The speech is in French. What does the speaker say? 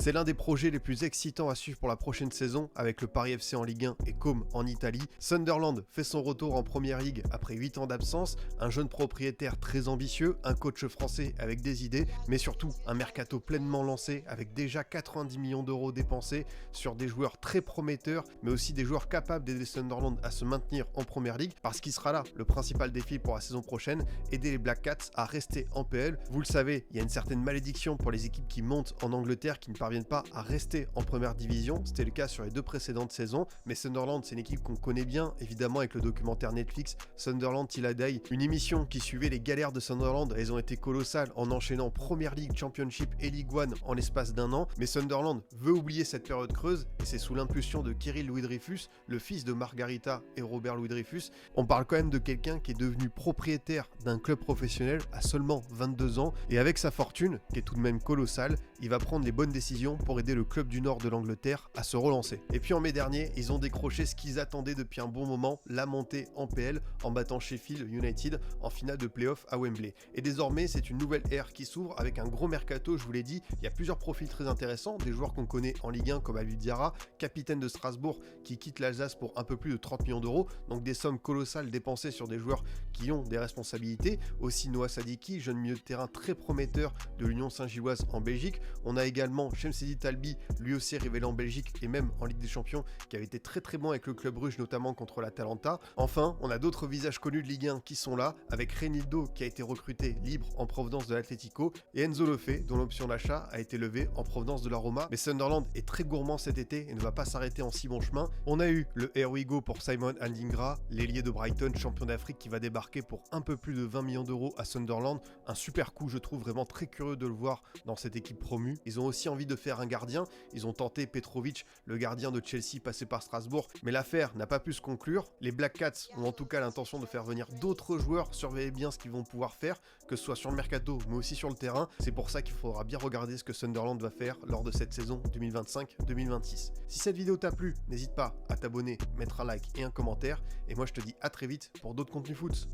C'est l'un des projets les plus excitants à suivre pour la prochaine saison avec le Paris FC en Ligue 1 et Côme en Italie. Sunderland fait son retour en Première Ligue après 8 ans d'absence, un jeune propriétaire très ambitieux, un coach français avec des idées, mais surtout un mercato pleinement lancé avec déjà 90 millions d'euros dépensés sur des joueurs très prometteurs, mais aussi des joueurs capables d'aider Sunderland à se maintenir en Première Ligue, parce qu'il sera là le principal défi pour la saison prochaine, aider les Black Cats à rester en PL. Vous le savez, il y a une certaine malédiction pour les équipes qui montent en Angleterre, qui ne parviennent pas à rester en première division. C'était le cas sur les deux précédentes saisons, mais Sunderland, c'est une équipe qu'on connaît bien, évidemment, avec le documentaire Netflix Sunderland Till I Die, une émission qui suivait les galères de Sunderland. Elles ont été colossales en enchaînant Premier League, Championship et League One en l'espace d'un an, mais Sunderland veut oublier cette période creuse, et c'est sous l'impulsion de Kirill Louis-Dreyfus, le fils de Margarita et Robert Louis-Dreyfus. On parle quand même de quelqu'un qui est devenu propriétaire d'un club professionnel à seulement 22 ans, et avec sa fortune, qui est tout de même colossale, il va prendre les bonnes décisions pour aider le club du nord de l'Angleterre à se relancer. Et puis en mai dernier, ils ont décroché ce qu'ils attendaient depuis un bon moment, la montée en PL, en battant Sheffield United en finale de play-off à Wembley. Et désormais, c'est une nouvelle ère qui s'ouvre avec un gros mercato, je vous l'ai dit. Il y a plusieurs profils très intéressants, des joueurs qu'on connaît en Ligue 1 comme Alvin Diarra, capitaine de Strasbourg, qui quitte l'Alsace pour un peu plus de 30 millions d'euros, donc des sommes colossales dépensées sur des joueurs qui ont des responsabilités. Aussi Noah Sadiki, jeune milieu de terrain très prometteur de l'Union Saint-Gilloise en Belgique. On a également Chemsedi Talbi, lui aussi révélé en Belgique et même en Ligue des Champions, qui avait été très très bon avec le club russe, notamment contre l'Atalanta. Enfin, on a d'autres visages connus de Ligue 1 qui sont là, avec Reinildo qui a été recruté libre en provenance de l'Atlético, et Enzo Lefebvre, dont l'option d'achat a été levée en provenance de la Roma. Mais Sunderland est très gourmand cet été et ne va pas s'arrêter en si bon chemin. On a eu le Here We Go pour Simon Andingra, l'ailier de Brighton, champion d'Afrique, qui va débarquer pour un peu plus de 20 millions d'euros à Sunderland. Un super coup, je trouve, vraiment très curieux de le voir dans cette équipe promue. Ils ont aussi envie de faire un gardien. Ils ont tenté Petrovic, le gardien de Chelsea passé par Strasbourg, mais l'affaire n'a pas pu se conclure. Les Black Cats ont en tout cas l'intention de faire venir d'autres joueurs. Surveillez bien ce qu'ils vont pouvoir faire, que ce soit sur le mercato, mais aussi sur le terrain. C'est pour ça qu'il faudra bien regarder ce que Sunderland va faire lors de cette saison 2025-2026. Si cette vidéo t'a plu, n'hésite pas à t'abonner, mettre un like et un commentaire. Et moi, je te dis à très vite pour d'autres contenus foot.